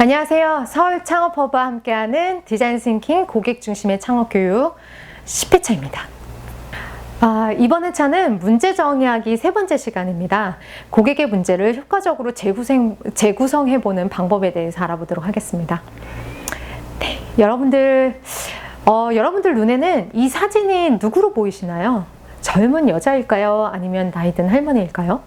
안녕하세요. 서울 창업허브와 함께하는 디자인 싱킹 고객 중심의 창업교육 10회차입니다. 이번 회차는 문제 정의하기 세 번째 시간입니다. 고객의 문제를 효과적으로 재구성해보는 방법에 대해서 알아보도록 하겠습니다. 네, 여러분들 눈에는 이 사진이 누구로 보이시나요? 젊은 여자일까요? 아니면 나이 든 할머니일까요?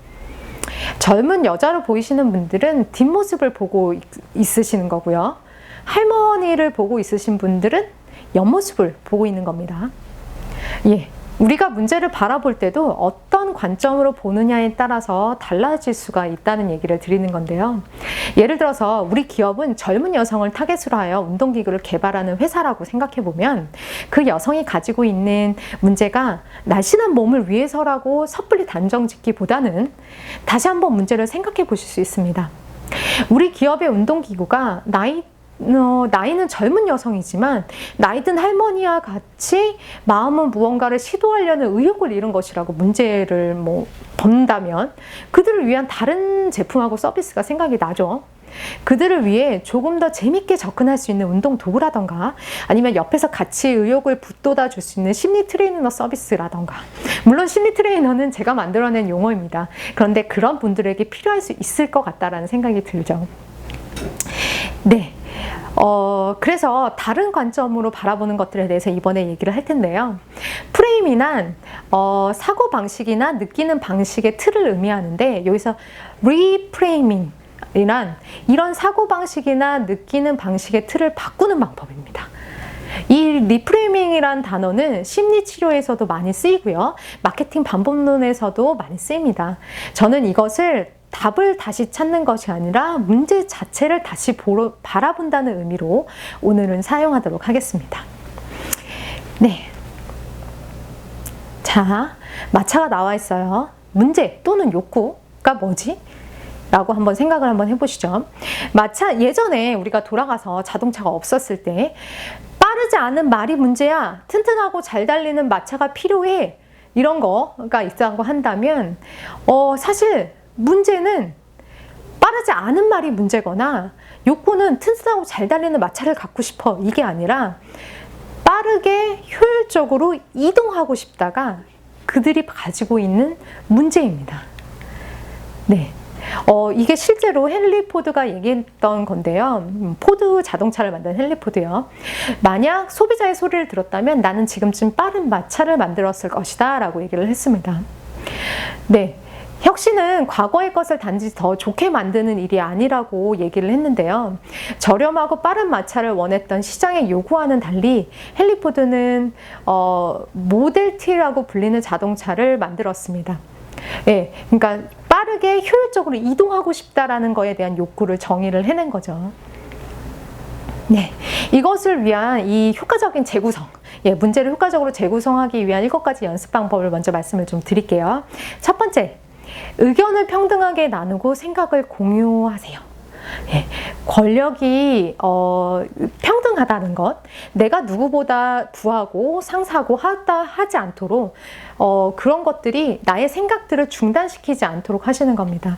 젊은 여자로 보이시는 분들은 뒷모습을 보고 있으시는 거고요. 할머니를 보고 있으신 분들은 옆모습을 보고 있는 겁니다. 우리가 문제를 바라볼 때도 어떤 관점으로 보느냐에 따라서 달라질 수가 있다는 얘기를 드리는 건데요. 예를 들어서 우리 기업은 젊은 여성을 타겟으로 하여 운동기구를 개발하는 회사라고 생각해보면 그 여성이 가지고 있는 문제가 날씬한 몸을 위해서라고 섣불리 단정 짓기보다는 다시 한번 문제를 생각해 보실 수 있습니다. 우리 기업의 운동기구가 나이는 젊은 여성이지만 나이 든 할머니와 같이 마음은 무언가를 시도하려는 의욕을 잃은 것이라고 문제를 본다면 그들을 위한 다른 제품하고 서비스가 생각이 나죠. 그들을 위해 조금 더 재밌게 접근할 수 있는 운동 도구라던가 아니면 옆에서 같이 의욕을 북돋아 줄 수 있는 심리 트레이너 서비스라던가, 물론 심리 트레이너는 제가 만들어낸 용어입니다. 그런데 그런 분들에게 필요할 수 있을 것 같다라는 생각이 들죠. 네. 그래서 다른 관점으로 바라보는 것들에 대해서 이번에 얘기를 할 텐데요. 프레임이란 사고 방식이나 느끼는 방식의 틀을 의미하는데, 여기서 리프레이밍 이런 사고 방식이나 느끼는 방식의 틀을 바꾸는 방법입니다. 이 리프레이밍이란 단어는 심리 치료에서도 많이 쓰이고요. 마케팅 방법론에서도 많이 쓰입니다. 저는 이것을 답을 다시 찾는 것이 아니라 문제 자체를 다시 바라본다는 의미로 오늘은 사용하도록 하겠습니다. 네. 자, 마차가 나와 있어요. 문제 또는 욕구가 뭐지? 라고 한번 생각을 한번 해보시죠. 마차, 예전에 우리가 돌아가서 자동차가 없었을 때 빠르지 않은 말이 문제야. 튼튼하고 잘 달리는 마차가 필요해. 이런 거가 있다고 한다면 사실 문제는 빠르지 않은 말이 문제거나 욕구는 튼튼하고 잘 달리는 마차를 갖고 싶어 이게 아니라 빠르게 효율적으로 이동하고 싶다가 그들이 가지고 있는 문제입니다. 네. 이게 실제로 헨리 포드가 얘기했던 건데요. 포드 자동차를 만든 헨리 포드요. 만약 소비자의 소리를 들었다면 나는 지금쯤 빠른 마차를 만들었을 것이다 라고 얘기를 했습니다. 네. 혁신은 과거의 것을 단지 더 좋게 만드는 일이 아니라고 얘기를 했는데요. 저렴하고 빠른 마차를 원했던 시장의 요구와는 달리 헨리 포드는 모델 T라고 불리는 자동차를 만들었습니다. 네, 그러니까 빠르게 효율적으로 이동하고 싶다라는 거에 대한 욕구를 정의를 해낸 거죠. 네, 이것을 위한 이 효과적인 재구성, 문제를 효과적으로 재구성하기 위한 7가지 연습 방법을 먼저 말씀을 좀 드릴게요. 첫 번째, 의견을 평등하게 나누고 생각을 공유하세요. 권력이 평등하다는 것, 내가 누구보다 부하고 상사고 하지 않도록 그런 것들이 나의 생각들을 중단시키지 않도록 하시는 겁니다.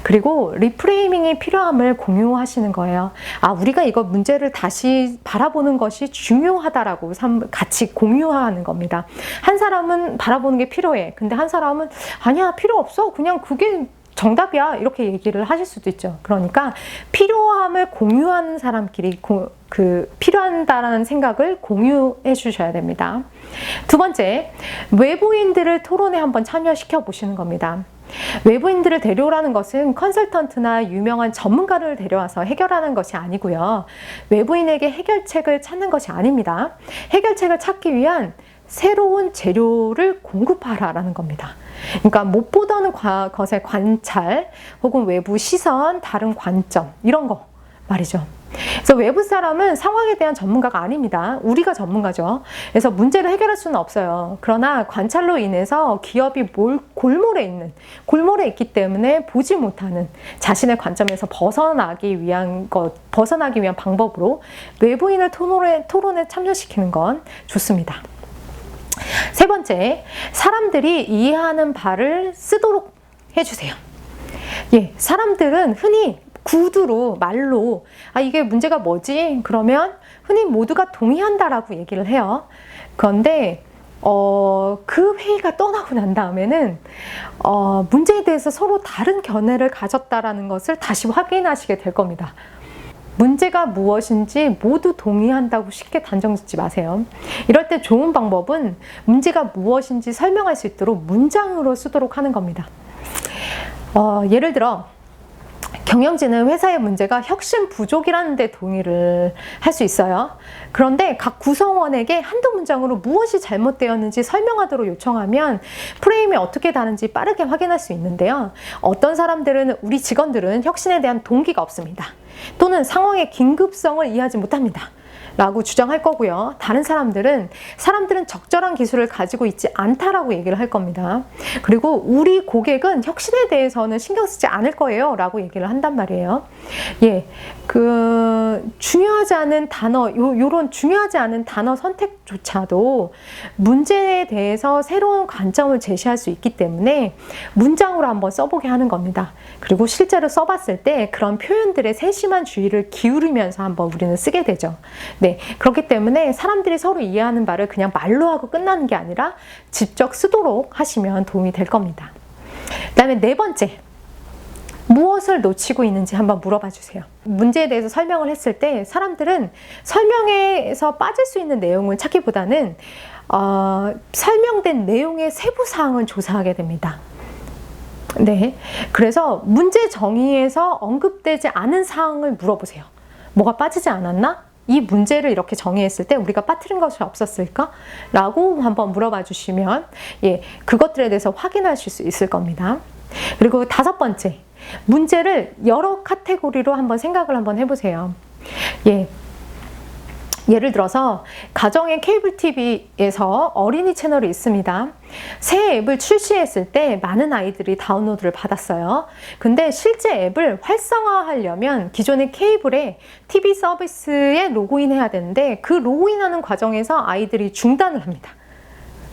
그리고 리프레이밍이 필요함을 공유하시는 거예요. 우리가 이거 문제를 다시 바라보는 것이 중요하다라고 같이 공유하는 겁니다. 한 사람은 바라보는 게 필요해. 근데 한 사람은 아니야, 필요 없어. 그냥 그게 정답이야. 이렇게 얘기를 하실 수도 있죠. 그러니까 필요함을 공유하는 사람끼리 필요하다는 생각을 공유해 주셔야 됩니다. 두 번째, 외부인들을 토론에 한번 참여시켜 보시는 겁니다. 외부인들을 데려오라는 것은 컨설턴트나 유명한 전문가를 데려와서 해결하는 것이 아니고요. 외부인에게 해결책을 찾는 것이 아닙니다. 해결책을 찾기 위한 새로운 재료를 공급하라라는 겁니다. 그러니까 못 보던 것의 관찰 혹은 외부 시선, 다른 관점 이런 거 말이죠. 그래서 외부 사람은 상황에 대한 전문가가 아닙니다. 우리가 전문가죠. 그래서 문제를 해결할 수는 없어요. 그러나 관찰로 인해서 기업이 골몰에 있기 때문에 보지 못하는 자신의 관점에서 벗어나기 위한 방법으로 외부인을 토론에 참여시키는 건 좋습니다. 세 번째, 사람들이 이해하는 바를 쓰도록 해주세요. 사람들은 흔히 구두로, 말로, 이게 문제가 뭐지? 그러면 흔히 모두가 동의한다라고 얘기를 해요. 그런데 그 회의가 떠나고 난 다음에는 문제에 대해서 서로 다른 견해를 가졌다라는 것을 다시 확인하시게 될 겁니다. 문제가 무엇인지 모두 동의한다고 쉽게 단정짓지 마세요. 이럴 때 좋은 방법은 문제가 무엇인지 설명할 수 있도록 문장으로 쓰도록 하는 겁니다. 예를 들어 경영진은 회사의 문제가 혁신 부족이라는 데 동의를 할 수 있어요. 그런데 각 구성원에게 한두 문장으로 무엇이 잘못되었는지 설명하도록 요청하면 프레임이 어떻게 다른지 빠르게 확인할 수 있는데요. 어떤 사람들은, 우리 직원들은 혁신에 대한 동기가 없습니다. 또는 상황의 긴급성을 이해하지 못합니다. 라고 주장할 거고요. 다른 사람들은 적절한 기술을 가지고 있지 않다라고 얘기를 할 겁니다. 그리고 우리 고객은 혁신에 대해서는 신경 쓰지 않을 거예요. 라고 얘기를 한단 말이에요. 중요하지 않은 단어, 요런 중요하지 않은 단어 선택조차도 문제에 대해서 새로운 관점을 제시할 수 있기 때문에 문장으로 한번 써보게 하는 겁니다. 그리고 실제로 써봤을 때 그런 표현들의 세심한 주의를 기울이면서 한번 우리는 쓰게 되죠. 네, 그렇기 때문에 사람들이 서로 이해하는 바를 그냥 말로 하고 끝나는 게 아니라 직접 쓰도록 하시면 도움이 될 겁니다. 그 다음에 네 번째, 무엇을 놓치고 있는지 한번 물어봐 주세요. 문제에 대해서 설명을 했을 때 사람들은 설명에서 빠질 수 있는 내용을 찾기보다는 설명된 내용의 세부 사항을 조사하게 됩니다. 네, 그래서 문제 정의에서 언급되지 않은 사항을 물어보세요. 뭐가 빠지지 않았나? 이 문제를 이렇게 정의했을 때 우리가 빠뜨린 것이 없었을까? 라고 한번 물어봐 주시면 그것들에 대해서 확인하실 수 있을 겁니다. 그리고 다섯 번째, 문제를 여러 카테고리로 한번 생각을 한번 해보세요. 예를 들어서 가정의 케이블 TV에서 어린이 채널이 있습니다. 새 앱을 출시했을 때 많은 아이들이 다운로드를 받았어요. 근데 실제 앱을 활성화하려면 기존의 케이블에 TV 서비스에 로그인해야 되는데 그 로그인하는 과정에서 아이들이 중단을 합니다.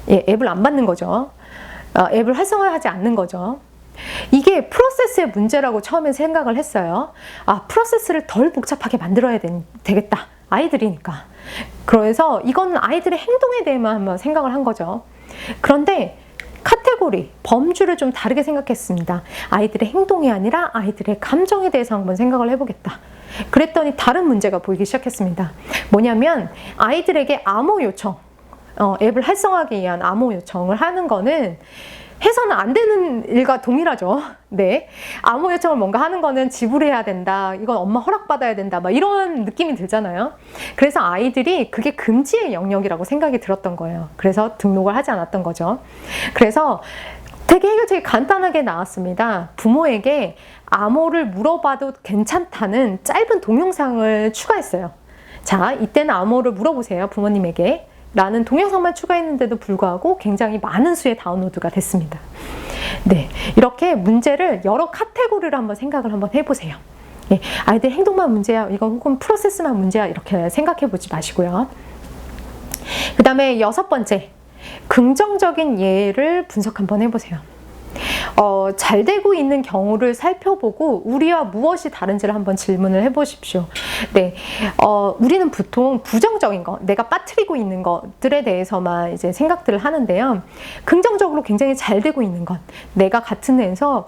앱을 안 받는 거죠. 앱을 활성화하지 않는 거죠. 이게 프로세스의 문제라고 처음에 생각을 했어요. 프로세스를 덜 복잡하게 만들어야 되겠다. 아이들이니까. 그래서 이건 아이들의 행동에 대해만 한번 생각을 한 거죠. 그런데 카테고리, 범주를 좀 다르게 생각했습니다. 아이들의 행동이 아니라 아이들의 감정에 대해서 한번 생각을 해보겠다. 그랬더니 다른 문제가 보이기 시작했습니다. 뭐냐면 아이들에게 암호 요청, 앱을 활성화하기 위한 암호 요청을 하는 거는 해서는 안 되는 일과 동일하죠. 네. 암호 요청을 뭔가 하는 거는 지불해야 된다. 이건 엄마 허락받아야 된다. 막 이런 느낌이 들잖아요. 그래서 아이들이 그게 금지의 영역이라고 생각이 들었던 거예요. 그래서 등록을 하지 않았던 거죠. 그래서 되게 해결책이 간단하게 나왔습니다. 부모에게 암호를 물어봐도 괜찮다는 짧은 동영상을 추가했어요. 자, 이때는 암호를 물어보세요. 부모님에게. 라는 동영상만 추가했는데도 불구하고 굉장히 많은 수의 다운로드가 됐습니다. 네, 이렇게 문제를 여러 카테고리로 한번 생각을 한번 해보세요. 아이들 행동만 문제야, 이건 혹은 프로세스만 문제야, 이렇게 생각해 보지 마시고요. 그 다음에 여섯 번째, 긍정적인 예를 분석 한번 해보세요. 잘 되고 있는 경우를 살펴보고 우리와 무엇이 다른지를 한번 질문을 해보십시오. 네, 우리는 보통 부정적인 것, 내가 빠뜨리고 있는 것들에 대해서만 이제 생각들을 하는데요. 긍정적으로 굉장히 잘 되고 있는 것, 내가 같은 데에서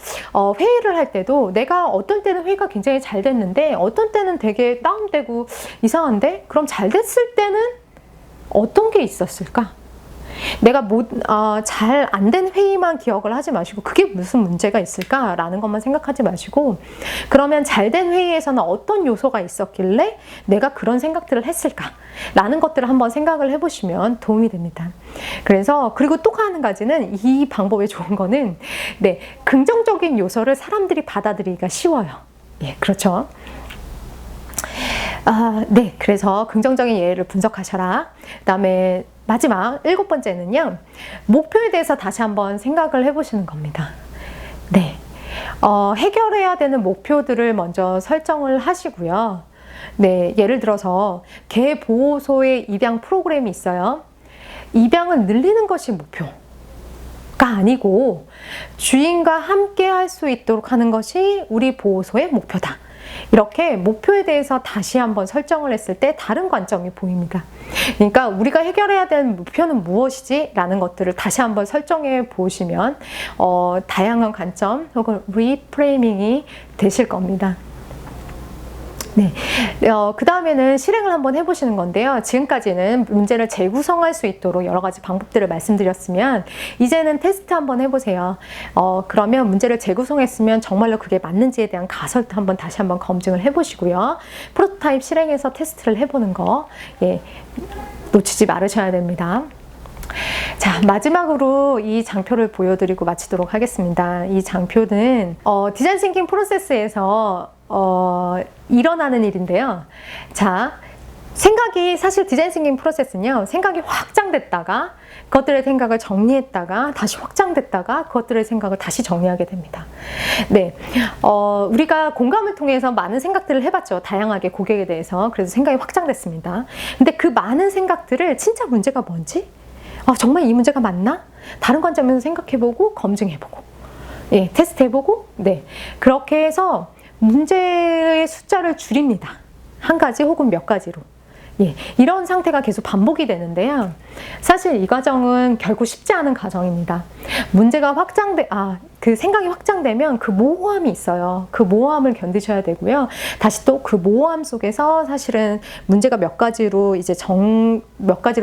회의를 할 때도 내가 어떤 때는 회의가 굉장히 잘 됐는데 어떤 때는 되게 다운되고 이상한데, 그럼 잘 됐을 때는 어떤 게 있었을까? 내가 잘 안 된 회의만 기억을 하지 마시고 그게 무슨 문제가 있을까라는 것만 생각하지 마시고, 그러면 잘 된 회의에서는 어떤 요소가 있었길래 내가 그런 생각들을 했을까라는 것들을 한번 생각을 해보시면 도움이 됩니다. 그리고 또 한 가지는, 이 방법의 좋은 거는 긍정적인 요소를 사람들이 받아들이기가 쉬워요. 그렇죠. 그래서 긍정적인 예를 분석하셔라. 그 다음에 마지막 7번째는요, 목표에 대해서 다시 한번 생각을 해보시는 겁니다. 네, 해결해야 되는 목표들을 먼저 설정을 하시고요. 네, 예를 들어서 개 보호소의 입양 프로그램이 있어요. 입양을 늘리는 것이 목표가 아니고 주인과 함께 할 수 있도록 하는 것이 우리 보호소의 목표다. 이렇게 목표에 대해서 다시 한번 설정을 했을 때 다른 관점이 보입니다. 그러니까 우리가 해결해야 되는 목표는 무엇이지? 라는 것들을 다시 한번 설정해 보시면 다양한 관점 혹은 리프레이밍이 되실 겁니다. 네, 그 다음에는 실행을 한번 해보시는 건데요. 지금까지는 문제를 재구성할 수 있도록 여러 가지 방법들을 말씀드렸으면 이제는 테스트 한번 해보세요. 그러면 문제를 재구성했으면 정말로 그게 맞는지에 대한 가설도 한번 다시 한번 검증을 해보시고요. 프로토타입 실행해서 테스트를 해보는 거 놓치지 말으셔야 됩니다. 자, 마지막으로 이 장표를 보여드리고 마치도록 하겠습니다. 이 장표는 디자인 싱킹 프로세스에서 일어나는 일인데요. 자, 생각이 사실 디자인 싱킹 프로세스는요. 생각이 확장됐다가 그것들의 생각을 정리했다가 다시 확장됐다가 그것들의 생각을 다시 정리하게 됩니다. 네, 우리가 공감을 통해서 많은 생각들을 해봤죠. 다양하게 고객에 대해서. 그래서 생각이 확장됐습니다. 근데 그 많은 생각들을 진짜 문제가 뭔지? 정말 이 문제가 맞나? 다른 관점에서 생각해보고 검증해보고 예, 테스트해보고 네, 그렇게 해서 문제의 숫자를 줄입니다. 한 가지 혹은 몇 가지로. 예, 이런 상태가 계속 반복이 되는데요. 사실 이 과정은 결코 쉽지 않은 과정입니다. 문제가 그 생각이 확장되면 그 모호함이 있어요. 그 모호함을 견디셔야 되고요. 다시 또 그 모호함 속에서 사실은 문제가 몇 가지로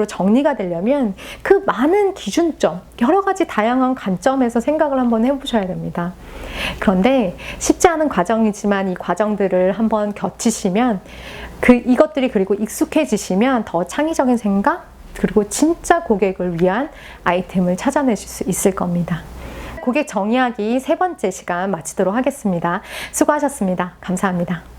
정리가 되려면 그 많은 기준점, 여러 가지 다양한 관점에서 생각을 한번 해보셔야 됩니다. 그런데 쉽지 않은 과정이지만 이 과정들을 한번 거치시면 이것들이 그리고 익숙해지시면 더 창의적인 생각 그리고 진짜 고객을 위한 아이템을 찾아내실 수 있을 겁니다. 고객 정의하기 3번째 시간 마치도록 하겠습니다. 수고하셨습니다. 감사합니다.